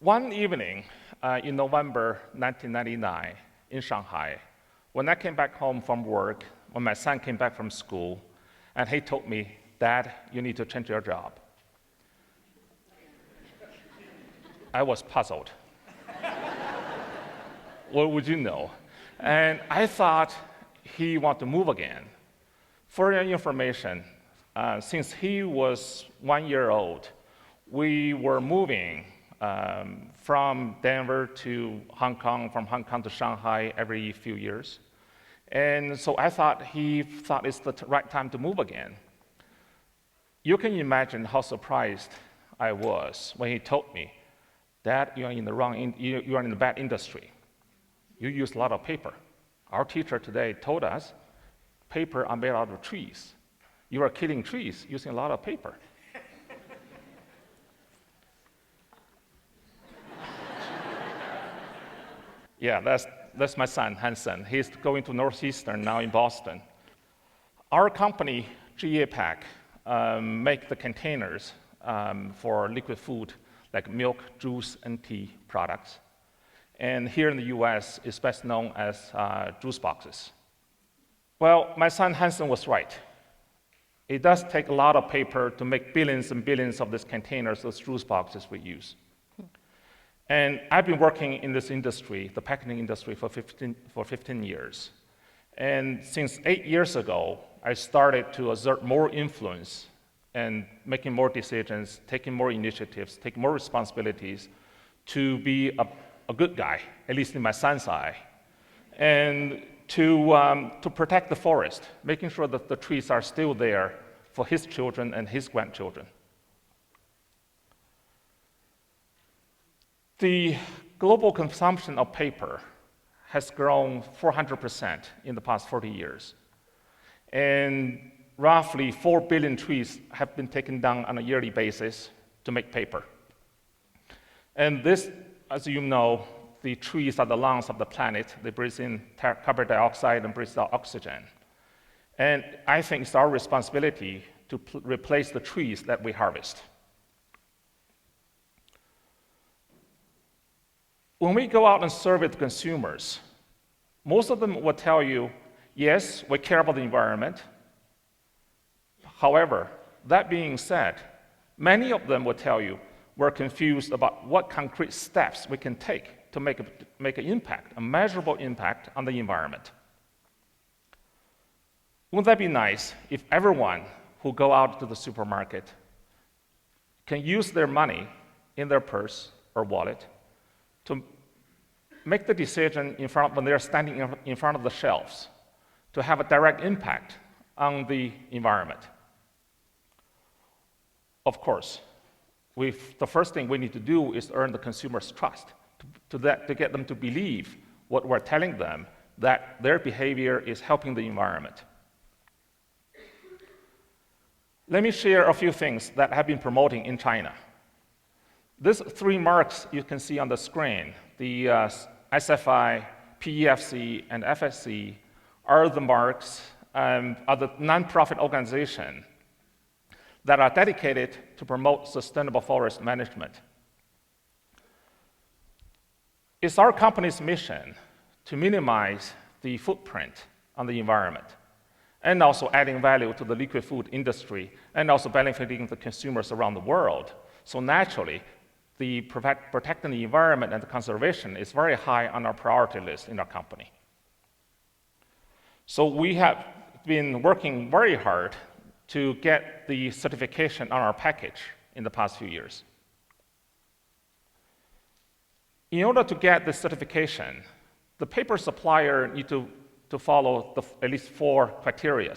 One evening in November 1999 in Shanghai, when I came back home from work, when my son came back from school, and he told me, "Dad, you need to change your job." I was puzzled. What would you know? And I thought he wanted to move again. For your information, since he was 1 year old, we were moving from Denver to Hong Kong, from Hong Kong to Shanghai every few years. And so I thought he thought it's the right time to move again. You can imagine how surprised I was when he told me, "Dad, you are in the bad industry. You use a lot of paper. Our teacher today told us paper are made out of trees. You are killing trees using a lot of paper." Yeah, that's my son, Hanson. He's going to Northeastern now in Boston. Our company, GA Pack, make the containers for liquid food like milk, juice, and tea products. And here in the US, it's best known as juice boxes. Well, my son Hanson was right. It does take a lot of paper to make billions and billions of these containers, those juice boxes we use. And I've been working in this industry, the packaging industry, for 15 years. And since 8 years ago, I started to exert more influence and making more decisions, taking more initiatives, taking more responsibilities to be a good guy, at least in my son's eye, and to protect the forest, making sure that the trees are still there for his children and his grandchildren. The global consumption of paper has grown 400% in the past 40 years. And roughly 4 billion trees have been taken down on a yearly basis to make paper. And this, as you know, the trees are the lungs of the planet. They breathe in carbon dioxide and breathe out oxygen. And I think it's our responsibility to replace the trees that we harvest. When we go out and survey the consumers, most of them will tell you, yes, we care about the environment. However, that being said, many of them will tell you we're confused about what concrete steps we can take to make an impact, a measurable impact on the environment. Wouldn't that be nice if everyone who go out to the supermarket can use their money in their purse or wallet to make the decision when they're standing in front of the shelves to have a direct impact on the environment? Of course, the first thing we need to do is earn the consumer's trust, to get them to believe what we're telling them, that their behavior is helping the environment. Let me share a few things that I've been promoting in China. These 3 marks you can see on the screen, the SFI, PEFC, and FSC, are the marks of the nonprofit organization that are dedicated to promote sustainable forest management. It's our company's mission to minimize the footprint on the environment, and also adding value to the liquid food industry, and also benefiting the consumers around the world. So naturally, the protecting the environment and the conservation is very high on our priority list in our company. So we have been working very hard to get the certification on our package in the past few years. In order to get this certification, the paper supplier needs to follow at least 4 criteria.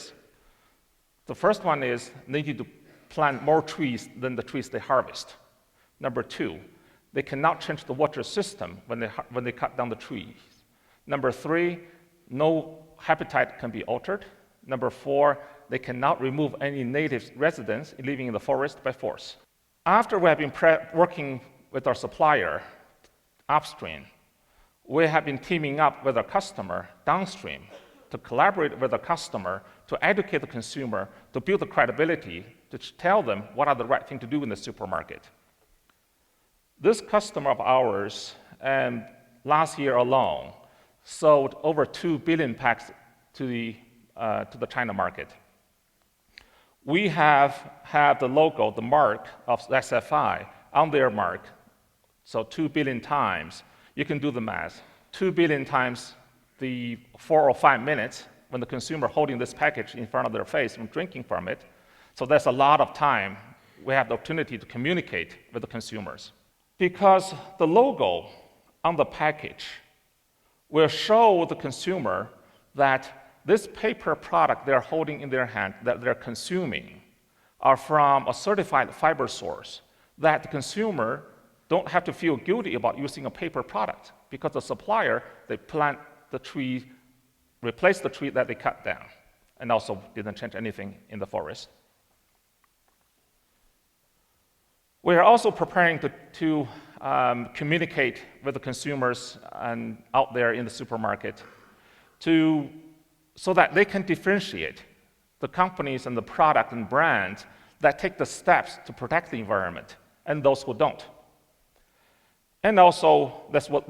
The first one is they need to plant more trees than the trees they harvest. Number 2, they cannot change the water system when they cut down the trees. Number 3, no habitat can be altered. Number 4, they cannot remove any native residents living in the forest by force. After we have been working with our supplier upstream, we have been teaming up with our customer downstream to collaborate with the customer to educate the consumer, to build the credibility, to tell them what are the right thing to do in the supermarket. This customer of ours, last year alone, sold over 2 billion packs to the China market. We have the logo, the mark of SFI on their mark, so 2 billion times. You can do the math. 2 billion times the 4 or 5 minutes when the consumer holding this package in front of their face and drinking from it. So that's a lot of time we have the opportunity to communicate with the consumers. Because the logo on the package will show the consumer that this paper product they're holding in their hand, that they're consuming, are from a certified fiber source, that the consumer don't have to feel guilty about using a paper product, because the supplier, they plant the tree, replace the tree that they cut down, and also didn't change anything in the forest. We are also preparing to communicate with the consumers out there in the supermarket so that they can differentiate the companies and the product and brands that take the steps to protect the environment and those who don't. And also, that's what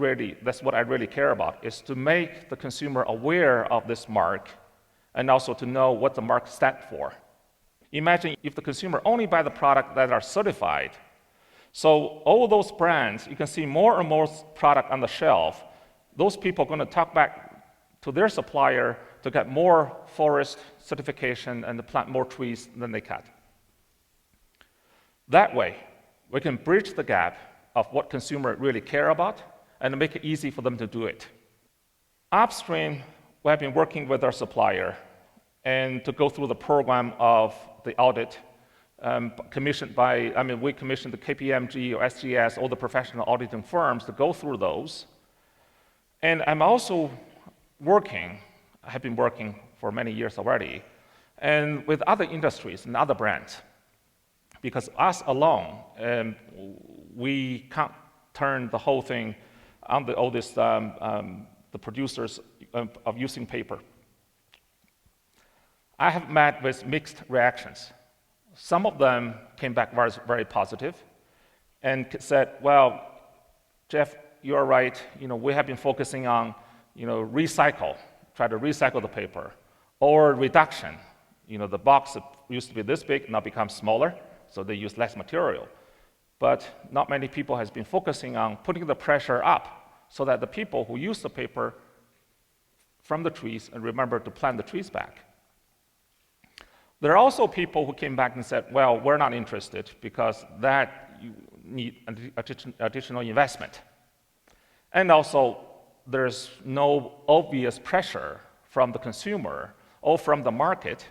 I really care about, is to make the consumer aware of this mark and also to know what the mark stands for. Imagine if the consumer only buy the product that are certified. So all those brands, you can see more and more product on the shelf. Those people are going to talk back to their supplier to get more forest certification and to plant more trees than they cut. That way, we can bridge the gap of what consumers really care about and make it easy for them to do it. Upstream, we have been working with our supplier and to go through the program of the audit we commissioned the KPMG or SGS, all the professional auditing firms to go through those. And I'm also I have been working for many years already, and with other industries and other brands, because us alone, we can't turn the whole thing on the producers of using paper. I have met with mixed reactions. Some of them came back very, very positive and said, well, Jeff, you're right. We have been focusing on try to recycle the paper, or reduction. The box that used to be this big now becomes smaller, so they use less material. But not many people has been focusing on putting the pressure up so that the people who use the paper from the trees and remember to plant the trees back. There are also people who came back and said, well, we're not interested because that you need additional investment. And also, there's no obvious pressure from the consumer or from the market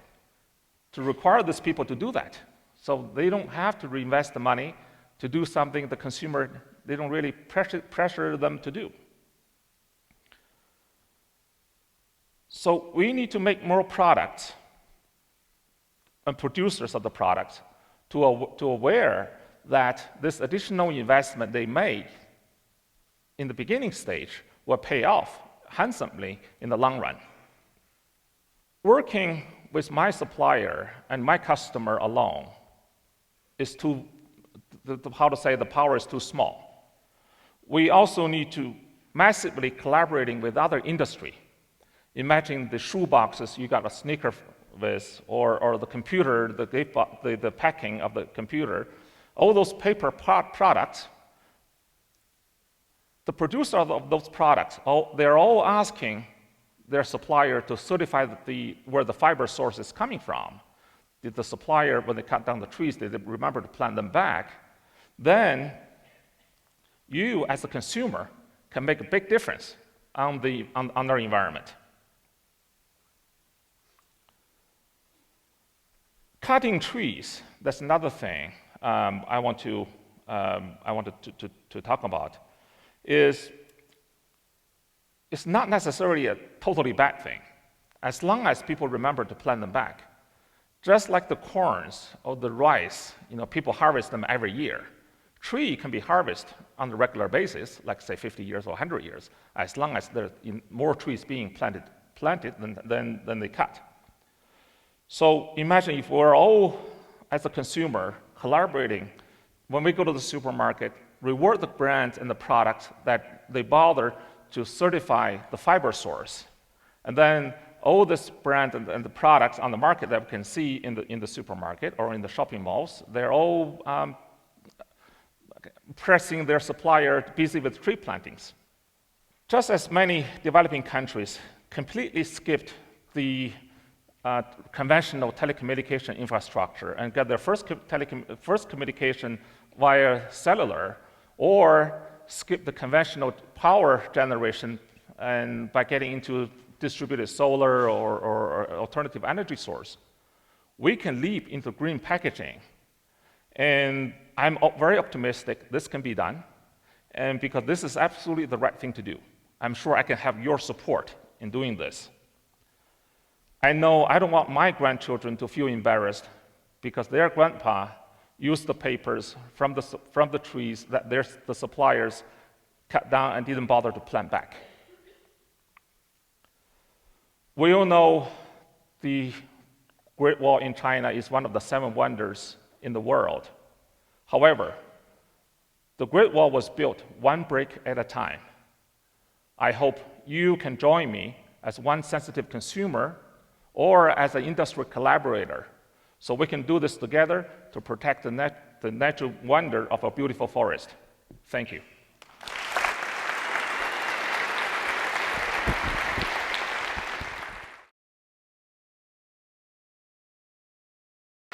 to require these people to do that. So they don't have to reinvest the money to do something the consumer, they don't really pressure them to do. So we need to make more products and producers of the products to aware that this additional investment they make in the beginning stage will pay off handsomely in the long run. Working with my supplier and my customer alone is the power is too small. We also need to massively collaborating with other industry. Imagine the shoe boxes you got a sneaker with, or the computer, the packing of the computer, all those paper products. The producer of those products, they're all asking their supplier to certify where the fiber source is coming from. Did the supplier, when they cut down the trees, did they remember to plant them back? Then you, as a consumer, can make a big difference on our environment. Cutting trees, that's another thing I wanted to talk about. It's not necessarily a totally bad thing, as long as people remember to plant them back. Just like the corns or the rice, people harvest them every year. Tree can be harvested on a regular basis, like say 50 years or 100 years, as long as there are more trees being planted than they cut. So imagine if we're all, as a consumer, collaborating. When we go to the supermarket, reward the brands and the products that they bother to certify the fiber source. And then all this brand and the products on the market that we can see in the supermarket or in the shopping malls, they're all pressing their supplier busy with tree plantings. Just as many developing countries completely skipped the conventional telecommunication infrastructure and got their first communication via cellular, or skip the conventional power generation and by getting into distributed solar or alternative energy source, we can leap into green packaging. And I'm very optimistic this can be done, and because this is absolutely the right thing to do. I'm sure I can have your support in doing this. I know I don't want my grandchildren to feel embarrassed because their grandpa used the papers from the trees that the suppliers cut down and didn't bother to plant back. We all know the Great Wall in China is one of the 7 wonders in the world. However, the Great Wall was built one brick at a time. I hope you can join me as one sensitive consumer or as an industry collaborator, so we can do this together to protect the natural wonder of a beautiful forest. Thank you.